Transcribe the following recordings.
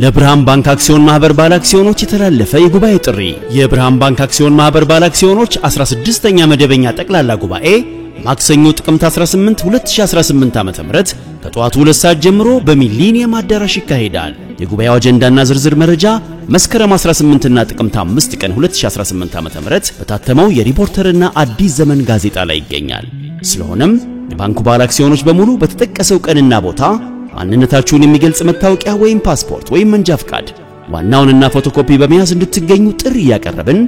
ለብርሃን ባንክ አክሲዮን ማህበር ባለ አክሲዮኖች የተላለፈ የጉባኤ ጥሪ የብርሃን ባንክ አክሲዮን ማህበር ባለ አክሲዮኖች 16ኛ መደበኛ ጠቅላላ ጉባኤ ማክሰኞ ጥቅምት 18 2018 ዓ.ም ከጠዋቱ 2 ሰዓት ጀምሮ በሚሊኒየም አዳራሽ ይካሄዳል። የጉባኤው አጀንዳና ዝርዝር መረጃ መስከረም 18 እና ጥቅምት 5 ቀን 2018 ዓ.ም በታተመው የሪፖርተርና አዲስ ዘመን ጋዜጣ ላይ ይገኛል። ስለሆነም የባንኩ ባለ አክሲዮኖች በሙሉ በተጠቀሰው ቀንና ቦታ ማንነታችሁን የሚገልጽ መታወቂያ ወይም ፓስፖርት ወይም መንጃ ፍቃድ ዋናውንና ፎቶኮፒ በመያዝ እንድትገኙ ጥሪ ያቀርብን።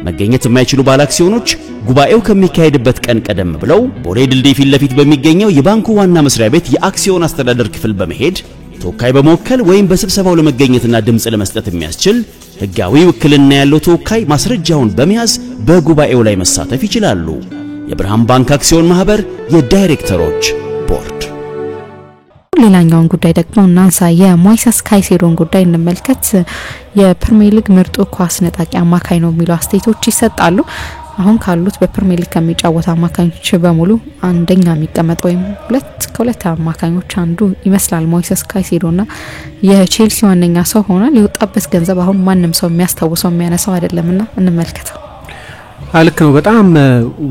መገኘት የማይችሉ ባለ አክሲዮኖች ጉባኤው ከሚካሄድበት ቀን ቀደም ብለው ቦሌ ድልድይ ፊት ለፊት በሚገኘው የባንኩ ዋና መስሪያ ቤት የአክሲዮን አስተዳደር ክፍል በመሄድ ተወካይ በመወከል ወይም በስብሰባው ለመገኘትና ድምጽ ለመስጠት የሚያስችል ህጋዊ ውክልና ያለው ተወካይ ማስረጃውን በመያዝ በጉባኤው ላይ መሳተፍ ይችላሉ። የብርሃን ባንክ አክሲዮን ማህበር የዳይሬክተሮች ቦርድ። ሌላኛውን ጉዳይ ደግሞ እናንሳ። የሞይሰስ ካይሴዶን ጉዳይ እንመልከት። የፕሪሚየር ሊግ ምርጡ ኳስ ነጣቂ አማካይ ነው የሚሉ አስተያየቶች ይሰጣሉ። አሁን ካሉት በፕሪሚየር ሊግ ከሚጫወቱ አማካኞች በሙሉ አንደኛ የሚቀመጥ ወይም ከሁለት አማካኞች አንዱ ይመስላል ሞይሰስ ካይሴዶና የቼልሲ ዋነኛ ሰው ሆኗል። የወጣበት ገንዘብ አሁን ማንም ሰው የሚያስታውሰው የሚያነሳው አይደለምና እንመልከተው። አልክ ነው። በጣም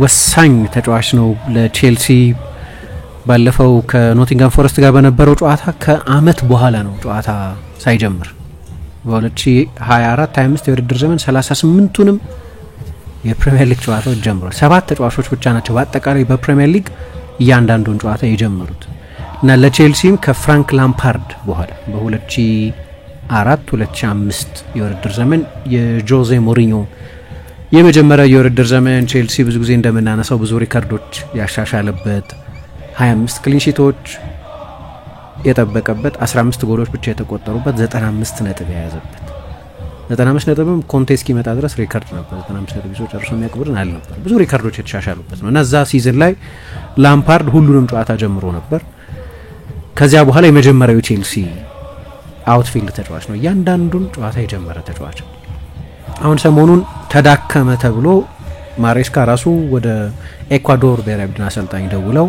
ወሳኝ ተጫዋች ነው ለቼልሲ። ባለፈው ከኖቲንጋም ፎረስት ጋር በነበረው ጨዋታ ከአመት በኋላ ነው ጨዋታ ሳይጀምር በ2024-25 የውድድር ዘመን 38ቱንም የፕሪሚየር ሊግ ጨዋታዎች ጀምሯል። 7 ተጫዋቾች ብቻ ናቸው በአጠቃላይ በፕሪሚየር ሊግ እያንዳንዱን ጨዋታ የጀመሩት እና ለቼልሲም ከፍራንክ ላምፓርድ በኋላ በ2004-2005 የውድድር ዘመን የጆዜ ሞሪኞ የመጀመሪያ የውድድር ዘመን ቼልሲ ብዙ ጊዜ እንደምናነሳው ብዙ ሪካርዶች ያሻሻለበት 25 ክሊንሺቶች የጠበቀበት 15 ጎሎች ብቻ የተቆጠሩበት 95 ነጥብ የያዘበት 95 ነጥብም ኮንቴስት ይመጣ ድረስ ሪካርድ ነበር። 95 ነጥብ ይዞ ጨርሶ የሚያቅብርን አልነበር። ብዙ ሪካርዶች የተሻሻሉበት ነው እና እዛ ሲዝን ላይ ላምፓርድ ሁሉንም ጨዋታ ጀምሮ ነበር። ከዚያ በኋላ የመጀመሪያው ቼልሲ አውትፊልድ ተጫዋች ነው፣ እያንዳንዱን ጨዋታ የጀመረ ተጫዋች። አሁን ሰሞኑን ተዳከመ ተብሎ ማሬስካ ራሱ ወደ ኤኳዶር ብሔራዊ ቡድን አሰልጣኝ ደውለው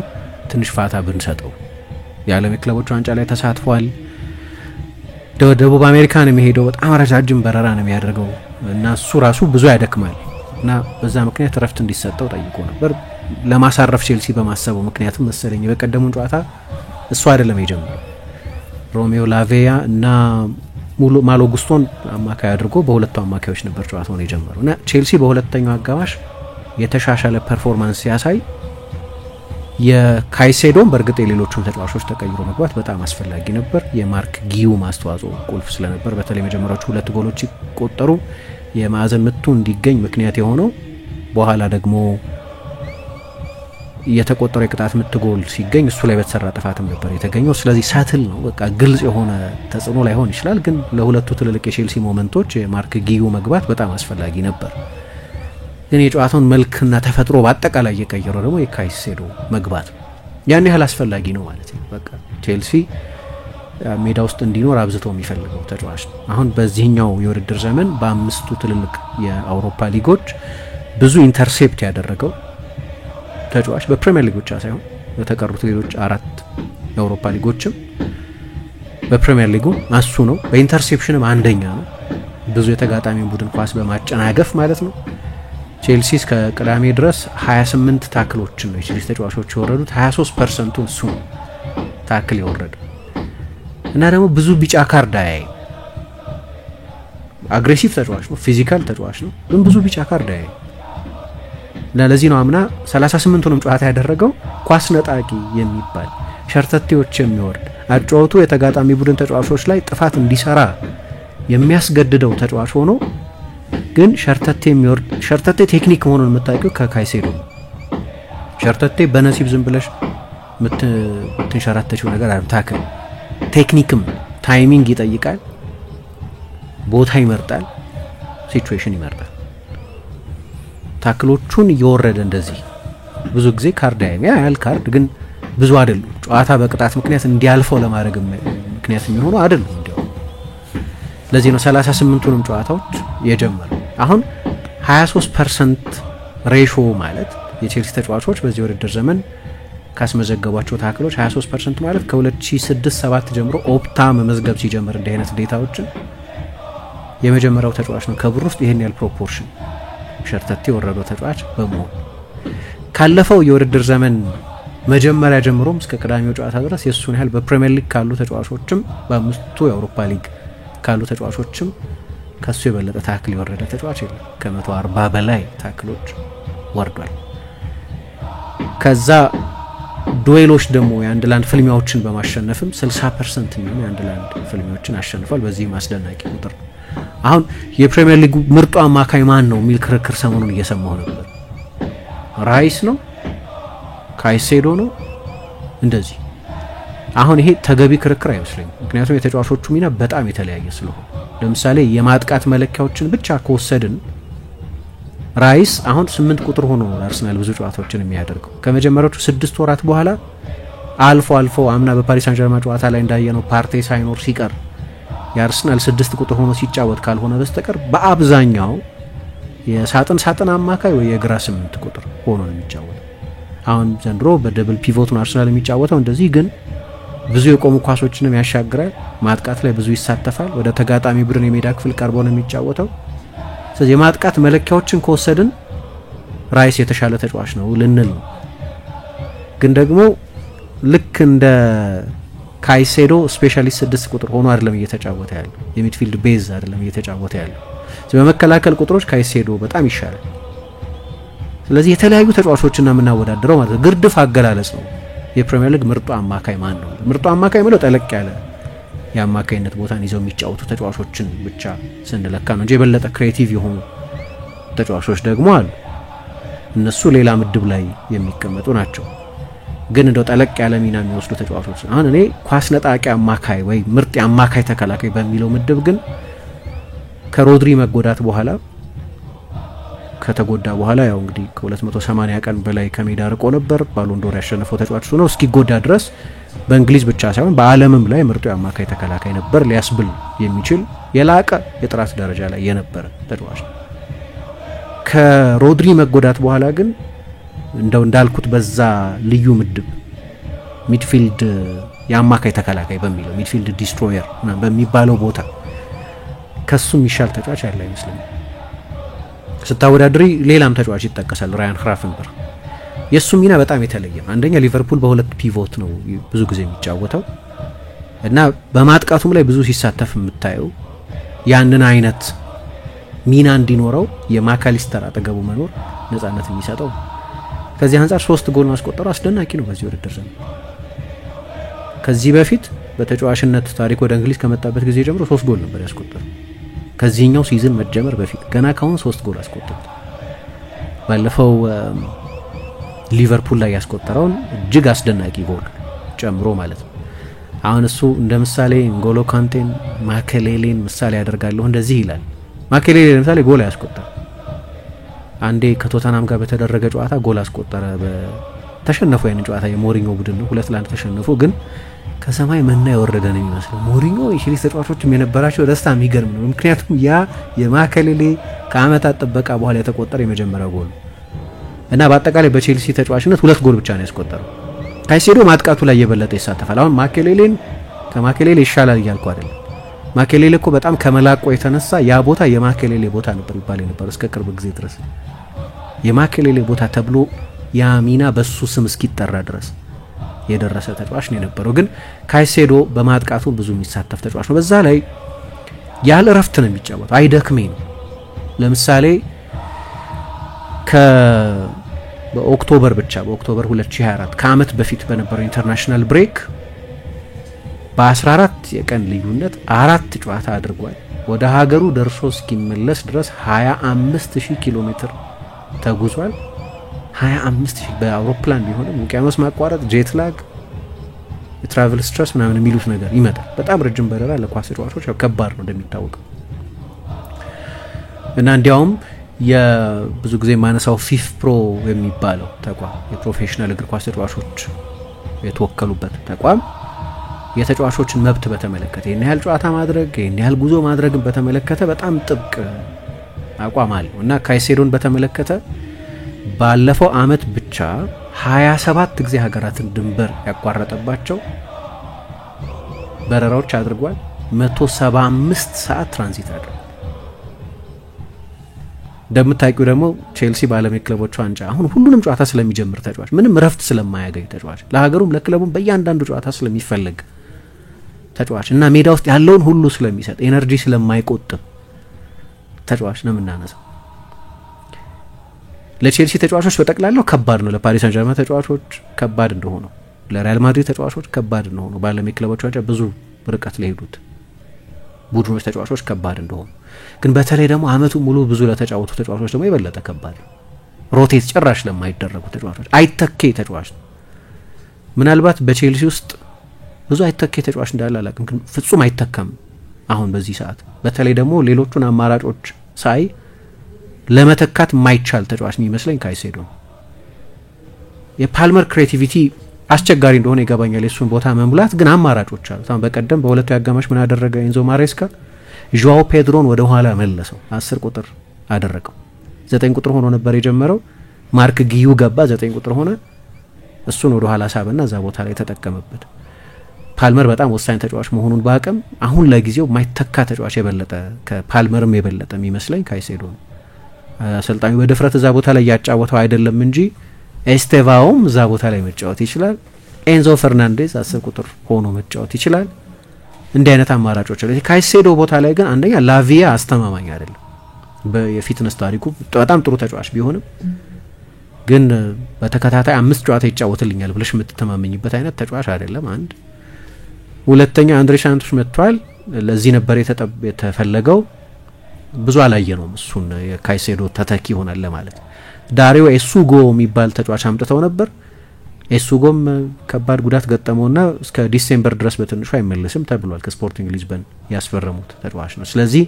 ትንሽ ፋታ ብንሰጠው የዓለም ክለቦች ዋንጫ ላይ ተሳትፏል፣ ደቡብ አሜሪካ ነው የሚሄደው፣ በጣም ረጃጅም በረራ ነው የሚያደርገው እና እሱ ራሱ ብዙ ያደክማል እና በዛ ምክንያት እረፍት እንዲሰጠው ጠይቆ ነበር። ለማሳረፍ ቼልሲ በማሰበው ምክንያቱም መሰለኝ በቀደሙን ጨዋታ እሱ አይደለም የጀመረው፣ ሮሜዮ ላቬያ እና ማሎ ጉስቶን አማካይ አድርጎ በሁለቱ አማካዮች ነበር ጨዋታውን የጀመረው እና ቼልሲ በሁለተኛው አጋማሽ የተሻሻለ ፐርፎርማንስ ሲያሳይ የካይሴዶን በርግጥ የሌሎቹን ተጫዋቾች ተቀይሮ መግባት በጣም አስፈላጊ ነበር። የማርክ ጊዩ ማስተዋጽኦ ቁልፍ ስለነበር በተለይ መጀመሪያዎቹ 2 ጎሎች ሲቆጠሩ የማዕዘን ምቱ እንዲገኝ ምክንያት የሆነው በኋላ ደግሞ የተቆጠረው የቅጣት ምት ጎል ሲገኝ እሱ ላይ በተሰራ ጥፋትም ነበር የተገኘው። ስለዚህ ሳትል ነው በቃ ግልጽ የሆነ ተጽዕኖ ላይሆን ይችላል፣ ግን ለሁለቱ ትልልቅ የቼልሲ ሞመንቶች የማርክ ጊዩ መግባት በጣም አስፈላጊ ነበር። ግን የጨዋታውን መልክና ተፈጥሮ በአጠቃላይ እየቀየረው ደግሞ የካይሴዶ መግባት ያን ያህል አስፈላጊ ነው ማለት ነው። በቃ ቼልሲ ሜዳ ውስጥ እንዲኖር አብዝቶ የሚፈልገው ተጫዋች ነው። አሁን በዚህኛው የውድድር ዘመን በ5ቱ ትልልቅ የአውሮፓ ሊጎች ብዙ ኢንተርሴፕት ያደረገው ተጫዋች በፕሪሚየር ሊግ ብቻ ሳይሆን በተቀሩት ሌሎች 4 የአውሮፓ ሊጎችም በፕሪሚየር ሊጉ እሱ ነው። በኢንተርሴፕሽንም አንደኛ ነው፣ ብዙ የተጋጣሚ ቡድን ኳስ በማጨናገፍ ማለት ነው። ቼልሲ ከቅዳሜ ድረስ 28 ታክሎችን ነው የቼልሲ ተጫዋቾች የወረዱት፣ 23% እሱ ነው ታክል የወረደው እና ደግሞ ብዙ ቢጫ ካርድ አያይ። አግሬሲቭ ተጫዋች ነው፣ ፊዚካል ተጫዋች ነው፣ ግን ብዙ ቢጫ ካርድ አያይ። ለዚህ ነው አምና 38ቱንም ጨዋታ ያደረገው ኳስ ነጣቂ የሚባል ሸርተቴዎች የሚወርድ አጫወቱ የተጋጣሚ ቡድን ተጫዋቾች ላይ ጥፋት እንዲሰራ የሚያስገድደው ተጫዋች ሆኖ ግን ሸርተቴ የሚወርድ ሸርተቴ ቴክኒክ መሆኑን የምታውቂው ከካይሴዶ። ሸርተቴ በነሲብ ዝም ብለሽ ምትንሸራተችው ነገር አይደለም። ታክል ቴክኒክም ታይሚንግ ይጠይቃል፣ ቦታ ይመርጣል፣ ሲቹዌሽን ይመርጣል። ታክሎቹን እየወረደ እንደዚህ ብዙ ጊዜ ካርድ ያያል። ካርድ ግን ብዙ አይደሉም። ጨዋታ በቅጣት ምክንያት እንዲያልፈው ለማድረግ ምክንያት የሚሆኑ አይደሉም። እንዲያው ለዚህ ነው 38ቱንም ጨዋታዎች የጀመረው። አሁን 23% ሬሾ ማለት የቼልሲ ተጫዋቾች በዚህ ውድድር ዘመን ካስመዘገቧቸው ታክሎች 23% ማለት ከ2006-7 ጀምሮ ኦፕታ መመዝገብ ሲጀምር እንዲህ አይነት ዴታዎችን የመጀመሪያው ተጫዋች ነው ከብር ውስጥ ይሄን ያህል ፕሮፖርሽን ሸርተቴ ወረደው ተጫዋች በመሆን ካለፈው የውድድር ዘመን መጀመሪያ ጀምሮም እስከ ቅዳሜው ጨዋታ ድረስ የሱን ያህል በፕሪሚየር ሊግ ካሉ ተጫዋቾችም በአምስቱ የአውሮፓ ሊግ ካሉ ተጫዋቾችም ከሱ የበለጠ ታክል የወረደ ተጫዋች የለም። ከ140 በላይ ታክሎች ወርዷል። ከዛ ዱዌሎች ደግሞ የአንድ ላንድ ፍልሚያዎችን በማሸነፍም 60% የሚሆኑ የአንድ ላንድ ፍልሚያዎችን አሸንፏል። በዚህም አስደናቂ ቁጥር ነው። አሁን የፕሪሚየር ሊግ ምርጡ አማካይ ማን ነው የሚል ክርክር ሰሞኑን እየሰማሁ ነበር። ራይስ ነው? ካይሴዶ ነው? እንደዚህ አሁን ይሄ ተገቢ ክርክር አይመስለኝም። ምክንያቱም የተጫዋቾቹ ሚና በጣም የተለያየ ስለሆነ ለምሳሌ የማጥቃት መለኪያዎችን ብቻ ከወሰድን ራይስ አሁን 8 ቁጥር ሆኖ አርሰናል ብዙ ጨዋታዎችን የሚያደርገው ከመጀመሪያዎቹ 6 ወራት በኋላ አልፎ አምና በፓሪስ ሳን-ጀርማን ጨዋታ ላይ እንዳየነው ፓርቴ ሳይኖር ሲቀር የአርሰናል 6 ቁጥር ሆኖ ሲጫወት ካልሆነ በስተቀር በአብዛኛው የሳጥን አማካይ ወይ የግራ 8 ቁጥር ሆኖ ነው የሚጫወተው። አሁን ዘንድሮ በደብል ፒቮት ነው አርሰናል የሚጫወተው። እንደዚህ ግን ብዙ የቆሙ ኳሶችንም ያሻግራል። ማጥቃት ላይ ብዙ ይሳተፋል። ወደ ተጋጣሚ ቡድን የሜዳ ክፍል ቀርቦ ነው የሚጫወተው። ስለዚህ የማጥቃት መለኪያዎችን ከወሰድን ራይስ የተሻለ ተጫዋች ነው ልንል ነው። ግን ደግሞ ልክ እንደ ካይሴዶ ስፔሻሊስት 6 ቁጥር ሆኖ አይደለም እየተጫወተ ያለው። የሚድፊልድ ቤዝ አይደለም እየተጫወተ ያለው። በመከላከል ቁጥሮች ካይሴዶ በጣም ይሻላል። ስለዚህ የተለያዩ ተጫዋቾችን ነው የምናወዳድረው ማለት ነው። ግርድፍ አገላለጽ ነው የፕሪሚየር ሊግ ምርጡ አማካይ ማን ነው። ምርጡ አማካይ ማለት ጠለቅ ያለ የአማካይነት ቦታን ይዘው የሚጫወቱ ተጫዋቾችን ብቻ ስንለካ ነው እንጂ የበለጠ ክሬቲቭ የሆኑ ተጫዋቾች ደግሞ አሉ። እነሱ ሌላ ምድብ ላይ የሚቀመጡ ናቸው። ግን እንደው ጠለቅ ያለ ሚና የሚወስዱ ተጫዋቾች አሁን እኔ ኳስ ነጣቂ አማካይ ወይ ምርጥ የአማካይ ተከላካይ በሚለው ምድብ ግን ከሮድሪ መጎዳት በኋላ ከተጎዳ በኋላ ያው እንግዲህ ከ280 ቀን በላይ ከሜዳ ርቆ ነበር። ባሎን ዶር ያሸነፈው ተጫዋች ነው። እስኪጎዳ ድረስ በእንግሊዝ ብቻ ሳይሆን በዓለምም ላይ ምርጡ የአማካይ ተከላካይ ነበር ሊያስብል የሚችል የላቀ የጥራት ደረጃ ላይ የነበረ ተጫዋች ነው። ከሮድሪ መጎዳት በኋላ ግን እንደው እንዳልኩት በዛ ልዩ ምድብ ሚድፊልድ የአማካይ ተከላካይ በሚለው ሚድፊልድ ዲስትሮየር በሚባለው ቦታ ከሱ የሚሻል ተጫዋች ያለ አይመስልም። ስታወዳድሪ ሌላም ተጫዋች ይጠቀሳል። ራያን ክራፍንበርግ የሱ ሚና በጣም የተለየ ነው። አንደኛ ሊቨርፑል በሁለት ፒቮት ነው ብዙ ጊዜ የሚጫወተው እና በማጥቃቱም ላይ ብዙ ሲሳተፍ የምታየው ያንን አይነት ሚና እንዲኖረው የማካሊስተር አጠገቡ መኖር ነፃነት የሚሰጠው። ከዚህ አንፃር 3 ጎል ማስቆጠሩ አስደናቂ ነው በዚህ ውድድር ዘመን። ከዚህ በፊት በተጫዋችነት ታሪክ ወደ እንግሊዝ ከመጣበት ጊዜ ጀምሮ 3 ጎል ነበር ያስቆጠረው። ከዚህኛው ሲዝን መጀመር በፊት ገና ካሁን 3 ጎል አስቆጥሯል። ባለፈው ሊቨርፑል ላይ ያስቆጠረውን እጅግ አስደናቂ ጎል ጨምሮ ማለት ነው። አሁን እሱ እንደ ምሳሌ ንጎሎ ካንቴን ማከሌሌን ምሳሌ ያደርጋለሁ እንደዚህ ይላል። ማከሌሌ ለምሳሌ ጎል ያስቆጠረ አንዴ ከቶተናም ጋር በተደረገ ጨዋታ ጎል አስቆጠረ። በተሸነፈው ያን ጨዋታ የሞሪኞ ቡድን ነው 2-1 ተሸነፉ። ግን ከሰማይ መና የወረደ ነው የሚመስለው። ሞሪኞ የቼልሲ ተጫዋቾችም የነበራቸው ደስታ የሚገርም ነው። ምክንያቱም ያ የማከሌሌ ከአመታት ጥበቃ በኋላ የተቆጠረ የመጀመሪያው ጎል እና በአጠቃላይ በቼልሲ ተጫዋችነት 2 ጎል ብቻ ነው ያስቆጠረው። ካይሴዶ ማጥቃቱ ላይ የበለጠ ይሳተፋል። አሁን ማከሌሌን ከማከሌሌ ይሻላል እያልኩ አይደለም። ማከሌሌ እኮ በጣም ከመላቆ የተነሳ ያ ቦታ የማከሌሌ ቦታ ነበር ይባል ነበር እስከ ቅርብ ጊዜ ድረስ የማከሌሌ ቦታ ተብሎ ያ ሚና በሱ ስም እስኪጠራ ድረስ የደረሰ ተጫዋች ነው የነበረው። ግን ካይሴዶ በማጥቃቱ ብዙ የሚሳተፍ ተጫዋች ነው። በዛ ላይ ያለ እረፍት ነው የሚጫወተው፣ አይደክሜ ነው። ለምሳሌ በኦክቶበር 2024 ከአመት በፊት በነበረው ኢንተርናሽናል ብሬክ በ14 የቀን ልዩነት 4 ጨዋታ አድርጓል። ወደ ሀገሩ ደርሶ እስኪመለስ ድረስ 25000 ኪሎ ሜትር ተጉዟል። 25000 በአውሮፕላን ቢሆንም ውቅያኖስ ማቋረጥ፣ ጄት ላግ፣ የትራቨል ስትረስ ምናምን የሚሉት ነገር ይመጣል። በጣም ረጅም በረራ ለኳስ ተጫዋቾች ያው ከባድ ነው እንደሚታወቀው እና እንዲያውም የብዙ ጊዜ ማነሳው ፊፍ ፕሮ የሚባለው ተቋም የፕሮፌሽናል እግር ኳስ ተጫዋቾች የተወከሉበት ተቋም የተጫዋቾችን መብት በተመለከተ የኔ ያህል ጨዋታ ማድረግ የኔ ያህል ጉዞ ማድረግን በተመለከተ በጣም ጥብቅ አቋም አለው እና ካይሴዶን በተመለከተ ባለፈው አመት ብቻ 27 ጊዜ ሀገራትን ድንበር ያቋረጠባቸው በረራዎች አድርጓል። 175 ሰዓት ትራንዚት አድርጓል። እንደምታውቂው ደግሞ ቼልሲ በዓለም የክለቦች ዋንጫ አሁን ሁሉንም ጨዋታ ስለሚጀምር ተጫዋች ምንም ረፍት ስለማያገኝ ተጫዋች ለሀገሩም ለክለቡም በእያንዳንዱ ጨዋታ ስለሚፈልግ ተጫዋች እና ሜዳ ውስጥ ያለውን ሁሉ ስለሚሰጥ ኤነርጂ ስለማይቆጥብ ተጫዋች ነው የምናነሳው። ለቼልሲ ተጫዋቾች በጠቅላላው ከባድ ነው። ለፓሪስ ሳን ጀርመን ተጫዋቾች ከባድ እንደሆነ፣ ለሪያል ማድሪድ ተጫዋቾች ከባድ እንደሆነ፣ በዓለም የክለቦች ዋንጫ ብዙ ርቀት ለሄዱት ቡድኖች ተጫዋቾች ከባድ እንደሆኑ፣ ግን በተለይ ደግሞ አመቱ ሙሉ ብዙ ለተጫወቱ ተጫዋቾች ደግሞ የበለጠ ከባድ ነው። ሮቴት ጭራሽ ለማይደረጉ ተጫዋቾች አይተኬ ተጫዋች ነው። ምናልባት በቼልሲ ውስጥ ብዙ አይተኬ ተጫዋች እንዳለ አላውቅም፣ ግን ፍጹም አይተካም አሁን በዚህ ሰዓት። በተለይ ደግሞ ሌሎቹን አማራጮች ሳይ ለመተካት የማይቻል ተጫዋች የሚመስለኝ ካይሴዶ ነው። የፓልመር ክሬቲቪቲ አስቸጋሪ እንደሆነ ይገባኛል የሱን ቦታ መሙላት፣ ግን አማራጮች አሉ። ታም በቀደም በሁለቱ ያጋማሽ ምን አደረገ ኤንዞ ማሬስካ? ዡዋው ፔድሮን ወደ ኋላ መለሰው፣ 10 ቁጥር አደረገው። 9 ቁጥር ሆኖ ነበር የጀመረው። ማርክ ጊዩ ገባ፣ 9 ቁጥር ሆነ። እሱን ወደ ኋላ ሳበና እዛ ቦታ ላይ ተጠቀመበት። ፓልመር በጣም ወሳኝ ተጫዋች መሆኑን ባቀም አሁን ለጊዜው ማይተካ ተጫዋች የበለጠ ከፓልመርም የበለጠ የሚመስለኝ ካይሴዶ ነው። አሰልጣኙ በድፍረት እዛ ቦታ ላይ ያጫወተው አይደለም እንጂ ኤስቴቫውም እዛ ቦታ ላይ መጫወት ይችላል። ኤንዞ ፈርናንዴዝ 10 ቁጥር ሆኖ መጫወት ይችላል። እንዲህ አይነት አማራጮች አሉ። ካይሴዶ ቦታ ላይ ግን አንደኛ ላቪያ አስተማማኝ አይደለም። በየፊትነስ ታሪኩ በጣም ጥሩ ተጫዋች ቢሆንም ግን በተከታታይ 5 ጨዋታ ይጫወትልኛል ብለሽ የምትተማመኝበት አይነት ተጫዋች አይደለም። አንድ ሁለተኛ አንድሬ ሳንቶስ መጥቷል። ለዚህ ነበር የተፈለገው። ብዙ አላየ ነው እሱን የካይሴዶ ተተኪ ይሆናል ለማለት። ዳሪዮ ኤሱጎ የሚባል ተጫዋች አምጥተው ነበር። ኤሱጎም ከባድ ጉዳት ገጠመውና እስከ ዲሴምበር ድረስ በትንሹ አይመለስም ተብሏል። ከስፖርቲንግ ሊዝበን ያስፈረሙት ተጫዋች ነው። ስለዚህ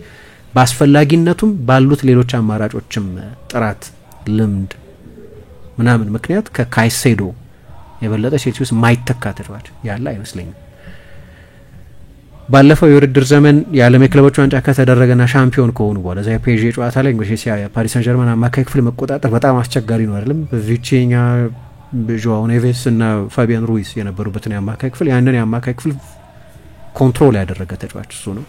በአስፈላጊነቱም ባሉት ሌሎች አማራጮችም ጥራት፣ ልምድ ምናምን ምክንያት ከካይሴዶ የበለጠ ቼልሲ ውስጥ ማይተካ ተጫዋች ያለ አይመስለኝም። ባለፈው የውድድር ዘመን የዓለም የክለቦች ዋንጫ ከተደረገና ሻምፒዮን ከሆኑ በኋላ ዛ ፒኤስጂ ጨዋታ ላይ እንግዲህ የፓሪስ ሳን ጀርመን አማካይ ክፍል መቆጣጠር በጣም አስቸጋሪ ነው አይደለም? ቪቼኛ፣ ጆአው ኔቬስ እና ፋቢያን ሩይስ የነበሩበትን የአማካይ ክፍል ያንን የአማካይ ክፍል ኮንትሮል ያደረገ ተጫዋች እሱ ነው።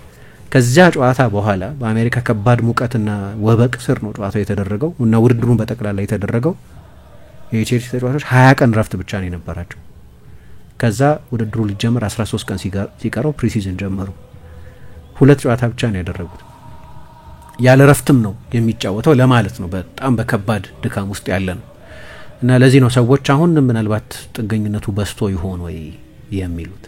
ከዚያ ጨዋታ በኋላ በአሜሪካ ከባድ ሙቀትና ወበቅ ስር ነው ጨዋታው የተደረገው እና ውድድሩን በጠቅላላ የተደረገው የቼልሲ ተጫዋቾች 20 ቀን ረፍት ብቻ ነው የነበራቸው። ከዛ ውድድሩ ሊጀምር 13 ቀን ሲቀረው ፕሪሲዝን ጀመሩ። 2 ጨዋታ ብቻ ነው ያደረጉት። ያለ ረፍትም ነው የሚጫወተው ለማለት ነው። በጣም በከባድ ድካም ውስጥ ያለ ነው እና ለዚህ ነው ሰዎች አሁን ምናልባት ጥገኝነቱ በስቶ ይሆን ወይ የሚሉት።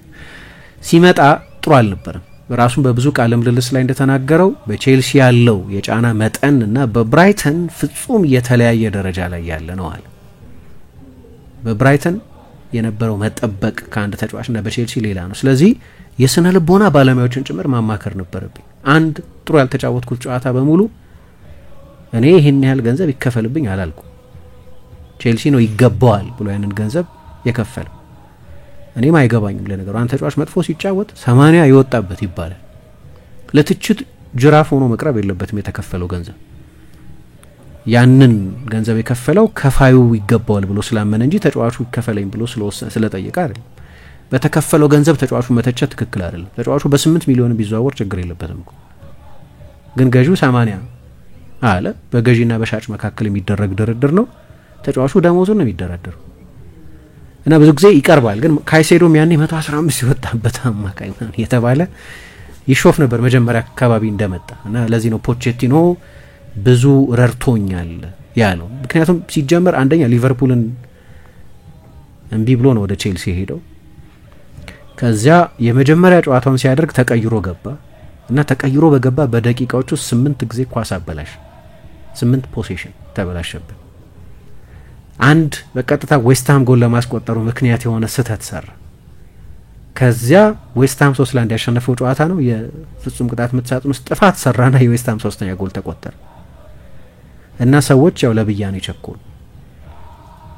ሲመጣ ጥሩ አልነበረም። ራሱን በብዙ ቃለ ምልልስ ላይ እንደተናገረው በቼልሲ ያለው የጫና መጠን እና በብራይተን ፍጹም የተለያየ ደረጃ ላይ ያለ ነው አለ። በብራይተን የነበረው መጠበቅ ከአንድ ተጫዋችና በቼልሲ ሌላ ነው። ስለዚህ የስነ ልቦና ባለሙያዎችን ጭምር ማማከር ነበረብኝ። አንድ ጥሩ ያልተጫወትኩት ጨዋታ በሙሉ እኔ ይሄን ያህል ገንዘብ ይከፈልብኝ አላልኩም። ቼልሲ ነው ይገባዋል ብሎ ያንን ገንዘብ የከፈለው። እኔም አይገባኝም ለነገሩ። አንድ ተጫዋች መጥፎ ሲጫወት 80 ይወጣበት ይባላል። ለትችት ጅራፍ ሆኖ መቅረብ የለበትም የተከፈለው ገንዘብ። ያንን ገንዘብ የከፈለው ከፋዩ ይገባዋል ብሎ ስላመነ እንጂ ተጫዋቹ ይከፈለኝ ብሎ ስለጠየቀ አይደለም። በተከፈለው ገንዘብ ተጫዋቹ መተቸት ትክክል አይደለም። ተጫዋቹ በ8 ሚሊዮን ቢዘዋወር ችግር የለበትም እኮ። ግን ገዢው 80 አለ። በገዢና በሻጭ መካከል የሚደረግ ድርድር ነው። ተጫዋቹ ደሞዙን ነው የሚደረደረው እና ብዙ ጊዜ ይቀርባል። ግን ካይሴዶም ያኔ 115 ይወጣበት አማካይ የተባለ ይሾፍ ነበር መጀመሪያ አካባቢ እንደመጣ እና ለዚህ ነው ፖቼቲኖ ብዙ ረድቶኛል ያለው። ምክንያቱም ሲጀመር አንደኛ ሊቨርፑልን እምቢ ብሎ ነው ወደ ቼልሲ ሄደው። ከዚያ የመጀመሪያ ጨዋታውን ሲያደርግ ተቀይሮ ገባ እና ተቀይሮ በገባ በደቂቃዎች ውስጥ 8 ጊዜ ኳስ አበላሽ። 8 ፖሴሽን ተበላሸበት። አንድ በቀጥታ ዌስትሃም ጎል ለማስቆጠሩ ምክንያት የሆነ ስህተት ሰራ። ከዚያ ዌስትሃም 3-1 ያሸነፈው ጨዋታ ነው። የፍጹም ቅጣት ምት ሳጥን ውስጥ ጥፋት ሰራና የዌስትሃም 3ኛ ጎል ተቆጠረ እና ሰዎች ያው ለብያ ነው የቸኮሉ።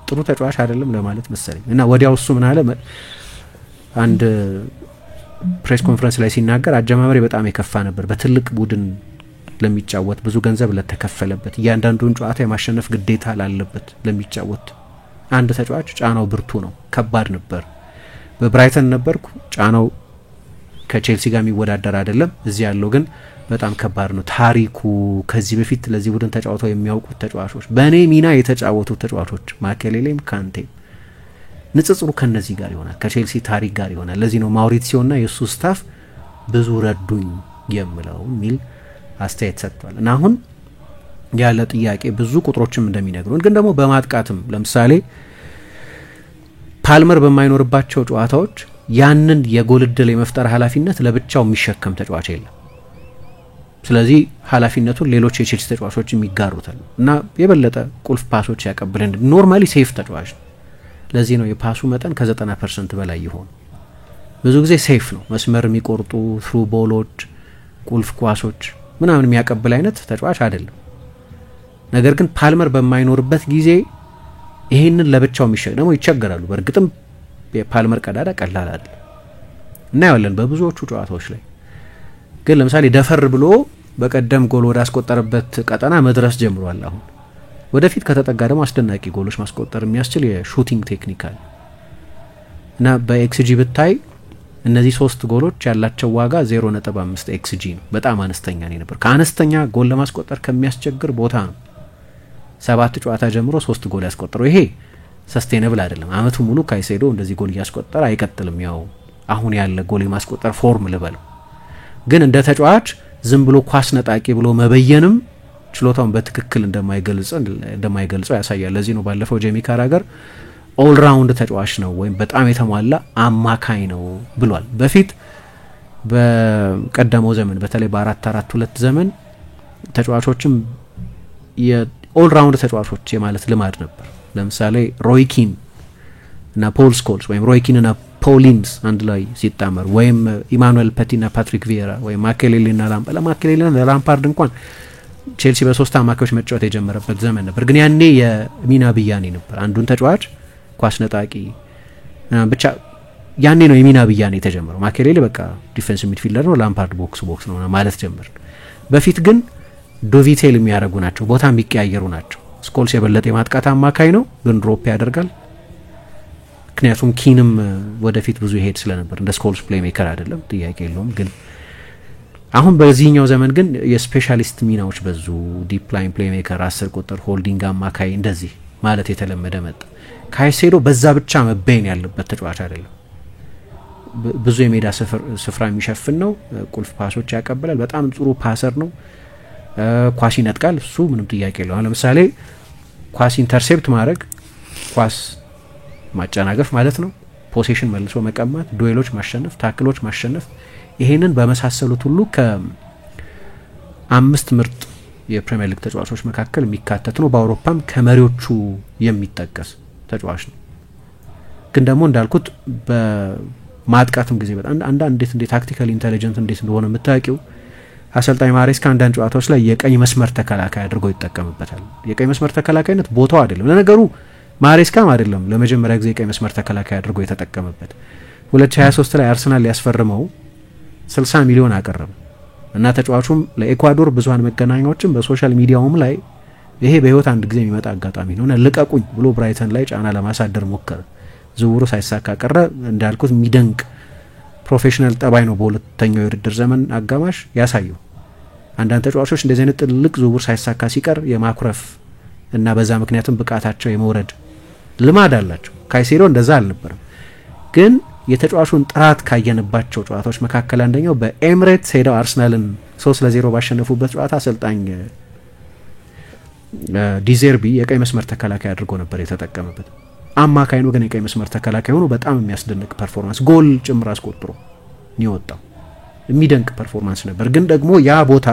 ጥሩ ተጫዋች አይደለም ለማለት መሰለኝ እና ወዲያው እሱ ምን አለ አንድ ፕሬስ ኮንፈረንስ ላይ ሲናገር አጀማመሬ በጣም የከፋ ነበር። በትልቅ ቡድን ለሚጫወት ብዙ ገንዘብ ለተከፈለበት እያንዳንዱን ጨዋታ የማሸነፍ ግዴታ ላለበት ለሚጫወት አንድ ተጫዋች ጫናው ብርቱ ነው፣ ከባድ ነበር። በብራይተን ነበርኩ፣ ጫናው ከቼልሲ ጋር የሚወዳደር አይደለም። እዚህ ያለው ግን በጣም ከባድ ነው። ታሪኩ ከዚህ በፊት ለዚህ ቡድን ተጫውተው የሚያውቁት ተጫዋቾች፣ በእኔ ሚና የተጫወቱት ተጫዋቾች ማኬሌሌም ካንቴም ንጽጽሩ ከነዚህ ጋር ይሆናል፣ ከቼልሲ ታሪክ ጋር ይሆናል። ለዚህ ነው ማውሪሲዮና የሱ ስታፍ ብዙ ረዱኝ የምለው ሚል አስተያየት ሰጥቷል። እና አሁን ያለ ጥያቄ ብዙ ቁጥሮችም እንደሚነግሩን ግን ደግሞ በማጥቃትም ለምሳሌ ፓልመር በማይኖርባቸው ጨዋታዎች ያንን የጎል ዕድል የመፍጠር ኃላፊነት ለብቻው የሚሸከም ተጫዋች የለም። ስለዚህ ኃላፊነቱን ሌሎች የቼልሲ ተጫዋቾች የሚጋሩታል እና የበለጠ ቁልፍ ፓሶች ያቀብልን ኖርማሊ ሴፍ ተጫዋች ነው። ለዚህ ነው የፓሱ መጠን ከ90% በላይ ይሆን። ብዙ ጊዜ ሴፍ ነው፣ መስመር የሚቆርጡ ትሩ ቦሎች፣ ቁልፍ ኳሶች ምናምን የሚያቀብል አይነት ተጫዋች አይደለም። ነገር ግን ፓልመር በማይኖርበት ጊዜ ይሄንን ለብቻው የሚሸከም ደግሞ ይቸገራሉ። በእርግጥም የፓልመር ቀዳዳ ቀላል አይደል እና ያለን በብዙዎቹ ጨዋታዎች ላይ ግን ለምሳሌ ደፈር ብሎ በቀደም ጎል ወደ አስቆጠረበት ቀጠና መድረስ ጀምሯል። አሁን ወደፊት ከተጠጋ ደግሞ አስደናቂ ጎሎች ማስቆጠር የሚያስችል የሹቲንግ ቴክኒክ አለ እና በኤክስጂ ብታይ እነዚህ 3 ጎሎች ያላቸው ዋጋ 0.5 ኤክስጂ ነው። በጣም አነስተኛ ነበር። ከአነስተኛ ጎል ለማስቆጠር ከሚያስቸግር ቦታ ነው 7 ጨዋታ ጀምሮ 3 ጎል ያስቆጠረው። ይሄ ሰስቴነብል አይደለም። አመቱ ሙሉ ካይሴዶ እንደዚህ ጎል እያስቆጠረ አይቀጥልም። ያው አሁን ያለ ጎል የማስቆጠር ፎርም ልበለው። ግን እንደ ተጫዋች ዝም ብሎ ኳስ ነጣቂ ብሎ መበየንም ችሎታውን በትክክል እንደማይገልጸው ያሳያል። ለዚህ ነው ባለፈው ጄሚ ካራገር ኦል ራውንድ ተጫዋች ነው ወይም በጣም የተሟላ አማካይ ነው ብሏል። በፊት በቀደመው ዘመን በተለይ በ4-4-2 ዘመን ተጫዋቾችም የኦል ራውንድ ተጫዋቾች የማለት ልማድ ነበር። ለምሳሌ ሮይ ኪን እና ፖል ስኮልስ ወይም ሮይ ኪን እና ፖሊንስ አንድ ላይ ሲጣመር ወይም ኢማኑኤል ፐቲና ፓትሪክ ቪዬራ ወይም ማኬሌሌና ላምፓርድ እንኳን ቼልሲ በ3 አማካዮች መጫወት የጀመረበት ዘመን ነበር። ግን ያኔ የሚና ብያኔ ነበር። አንዱን ተጫዋች ኳስ ነጣቂ ብቻ ያኔ ነው የሚና ብያኔ የተጀመረው። ማኬሌሌ በቃ ዲፌንሲቭ ሚድፊልደር ነው፣ ላምፓርድ ቦክስ ነው ማለት ጀመር። በፊት ግን ዶቪቴል የሚያደርጉ ናቸው፣ ቦታ የሚቀያየሩ ናቸው። ስኮልስ የበለጠ የማጥቃት አማካይ ነው፣ ግን ድሮፕ ያደርጋል። ምክንያቱም ኪንም ወደፊት ብዙ ይሄድ ስለነበር እንደ ስኮልስ ፕሌይ ሜከር አይደለም፣ ጥያቄ የለውም። ግን አሁን በዚህኛው ዘመን ግን የስፔሻሊስት ሚናዎች በዙ። ዲፕ ላይን ፕሌይ ሜከር፣ 10 ቁጥር፣ ሆልዲንግ አማካይ እንደዚህ ማለት የተለመደ መጣ። ካይሴዶ በዛ ብቻ መበየን ያለበት ተጫዋች አይደለም። ብዙ የሜዳ ስፍራ የሚሸፍን ነው፣ ቁልፍ ፓሶች ያቀብላል፣ በጣም ጥሩ ፓሰር ነው፣ ኳስ ይነጥቃል። እሱ ምንም ጥያቄ የለውም። ለምሳሌ ኳስ ኢንተርሴፕት ማድረግ፣ ኳስ ማጨናገፍ ማለት ነው፣ ፖሴሽን መልሶ መቀማት፣ ዱዌሎች ማሸነፍ፣ ታክሎች ማሸነፍ፣ ይሄንን በመሳሰሉት ሁሉ ከ5 ምርጥ የፕሪሚየር ሊግ ተጫዋቾች መካከል የሚካተት ነው። በአውሮፓም ከመሪዎቹ የሚጠቀስ ተጫዋች ነው። ግን ደግሞ እንዳልኩት በማጥቃትም ጊዜ በጣም እንዴት ታክቲካል ኢንተሊጀንት እንዴት እንደሆነ የምታውቂው አሰልጣኝ ማሬስካ አንዳንድ ጨዋታዎች ላይ የቀኝ መስመር ተከላካይ አድርጎ ይጠቀምበታል። የቀኝ መስመር ተከላካይነት ቦታው አይደለም። ለነገሩ ማሬስካም አይደለም ለመጀመሪያ ጊዜ የቀኝ መስመር ተከላካይ አድርጎ የተጠቀመበት። 2023 ላይ አርሰናል ሊያስፈርመው 60 ሚሊዮን አቀረበ እና ተጫዋቹም ለኤኳዶር ብዙሃን መገናኛዎችም በሶሻል ሚዲያውም ላይ ይሄ በህይወት አንድ ጊዜ የሚመጣ አጋጣሚ ነውና ልቀቁኝ ብሎ ብራይተን ላይ ጫና ለማሳደር ሞከረ። ዝውውሩ ሳይሳካ ቀረ። እንዳልኩት የሚደንቅ ፕሮፌሽናል ጠባይ ነው በሁለተኛው የውድድር ዘመን አጋማሽ ያሳየው። አንዳንድ ተጫዋቾች እንደዚህ አይነት ጥልቅ ዝውውር ሳይሳካ ሲቀር የማኩረፍ እና በዛ ምክንያቱም ብቃታቸው የመውረድ ልማድ አላቸው። ካይሴዶ እንደዛ አልነበረም። ግን የተጫዋቹን ጥራት ካየንባቸው ጨዋታዎች መካከል አንደኛው በኤምሬትስ ሄደው አርሰናልን 3-0 ባሸነፉበት ጨዋታ አሰልጣኝ ዲዘርቢ የቀኝ መስመር ተከላካይ አድርጎ ነበር የተጠቀመበት። አማካይ ነው ግን የቀኝ መስመር ተከላካይ ሆኖ በጣም የሚያስደንቅ ፐርፎርማንስ ጎል ጭምር አስቆጥሮ ነው የሚደንቅ ፐርፎርማንስ ነበር። ግን ደግሞ ያ ቦታ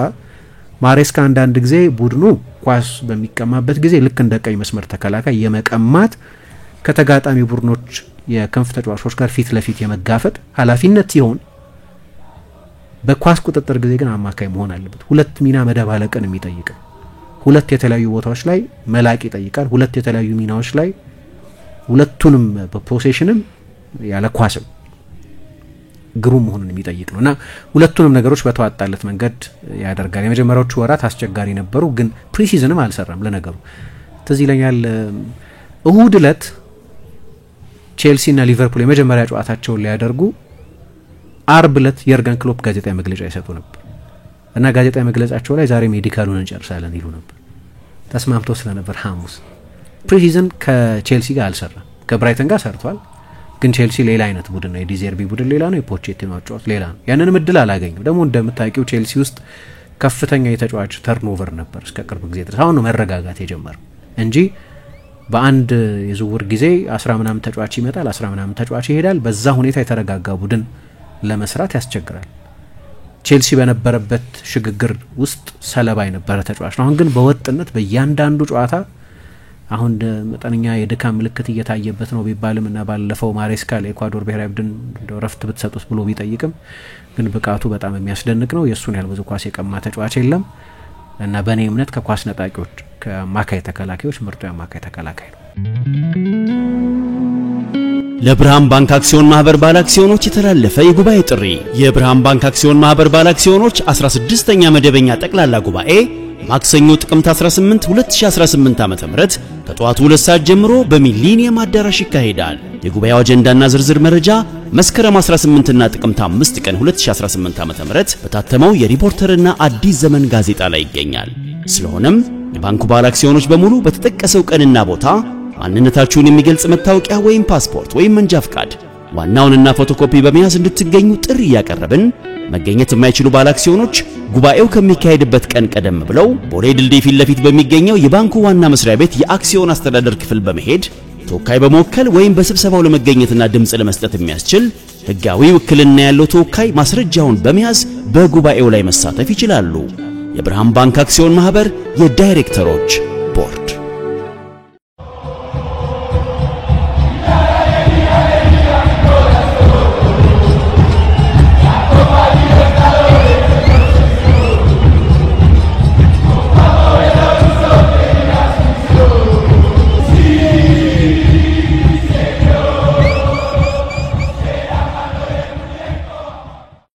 ማሬስካ አንዳንድ ጊዜ ቡድኑ ኳስ በሚቀማበት ጊዜ ልክ እንደ ቀኝ መስመር ተከላካይ የመቀማት ከተጋጣሚ ቡድኖች የክንፍ ተጫዋቾች ጋር ፊት ለፊት የመጋፈጥ ኃላፊነት ሲሆን በኳስ ቁጥጥር ጊዜ ግን አማካይ መሆን አለበት። ሁለት ሚና መደባለቅን የሚጠይቅ ሁለት የተለያዩ ቦታዎች ላይ መላቅ ይጠይቃል። ሁለት የተለያዩ ሚናዎች ላይ ሁለቱንም በፖሴሽንም ያለ ኳስም ግሩም መሆኑን የሚጠይቅ ነውና ሁለቱንም ነገሮች በተዋጣለት መንገድ ያደርጋል። የመጀመሪያዎቹ ወራት አስቸጋሪ ነበሩ፣ ግን ፕሪሲዝንም አልሰራም። ለነገሩ ትዝ ይለኛል እሁድ ዕለት ቼልሲና ሊቨርፑል የመጀመሪያ ጨዋታቸውን ሊያደርጉ አርብ ዕለት የርገን ክሎፕ ጋዜጣዊ መግለጫ ይሰጡ ነበር እና ጋዜጣዊ መግለጫቸው ላይ ዛሬ ሜዲካሉን እንጨርሳለን ይሉ ነበር። ተስማምቶ ስለነበር ሐሙስ ፕሪሲዝን ከቼልሲ ጋር አልሰራም። ከብራይተን ጋር ሰርቷል፣ ግን ቼልሲ ሌላ አይነት ቡድን ነው። የዲዘርቢ ቡድን ሌላ ነው፣ የፖቼቲኖ አጫዋች ሌላ ነው። ያንንም እድል አላገኘም። ደግሞ እንደምታውቂው ቼልሲ ውስጥ ከፍተኛ የተጫዋች ተርኖቨር ነበር እስከ ቅርብ ጊዜ ድረስ። አሁን ነው መረጋጋት የጀመረው እንጂ በአንድ የዝውውር ጊዜ 10 ምናምን ተጫዋች ይመጣል፣ 10 ምናምን ተጫዋች ይሄዳል። በዛ ሁኔታ የተረጋጋ ቡድን ለመስራት ያስቸግራል። ቼልሲ በነበረበት ሽግግር ውስጥ ሰለባ የነበረ ተጫዋች ነው። አሁን ግን በወጥነት በእያንዳንዱ ጨዋታ አሁን መጠነኛ የድካም ምልክት እየታየበት ነው ቢባልም እና ባለፈው ማሬስካ ለኢኳዶር ብሔራዊ ቡድን ረፍት ብትሰጡት ብሎ ቢጠይቅም ግን ብቃቱ በጣም የሚያስደንቅ ነው። የሱን ያህል ብዙ ኳስ የቀማ ተጫዋች የለም እና በእኔ እምነት ከኳስ ነጣቂዎች ከማካይ ተከላካዮች ምርጡ የማካይ ተከላካይ ነው። ለብርሃን ባንክ አክሲዮን ማህበር ባለ አክሲዮኖች የተላለፈ የጉባኤ ጥሪ። የብርሃን ባንክ አክሲዮን ማህበር ባለ አክሲዮኖች 16ኛ መደበኛ ጠቅላላ ጉባኤ ማክሰኞ ጥቅምት 18 2018 ዓ.ም ከጠዋቱ 2 ሰዓት ጀምሮ በሚሊኒየም አዳራሽ ይካሄዳል። የጉባኤው አጀንዳና ዝርዝር መረጃ መስከረም 18 እና ጥቅምት 5 ቀን 2018 ዓ.ም በታተመው የሪፖርተርና አዲስ ዘመን ጋዜጣ ላይ ይገኛል። ስለሆነም የባንኩ ባለ አክሲዮኖች በሙሉ በተጠቀሰው ቀንና ቦታ ማንነታችሁን የሚገልጽ መታወቂያ ወይም ፓስፖርት ወይም መንጃ ፍቃድ ዋናውንና ፎቶኮፒ በመያዝ እንድትገኙ ጥሪ ያቀረብን። መገኘት የማይችሉ ባለ አክሲዮኖች ጉባኤው ከሚካሄድበት ቀን ቀደም ብለው ቦሌ ድልድይ ፊት ለፊት በሚገኘው የባንኩ ዋና መስሪያ ቤት የአክሲዮን አስተዳደር ክፍል በመሄድ ተወካይ በመወከል ወይም በስብሰባው ለመገኘትና ድምጽ ለመስጠት የሚያስችል ህጋዊ ውክልና ያለው ተወካይ ማስረጃውን በመያዝ በጉባኤው ላይ መሳተፍ ይችላሉ። የብርሃን ባንክ አክሲዮን ማህበር የዳይሬክተሮች ቦርድ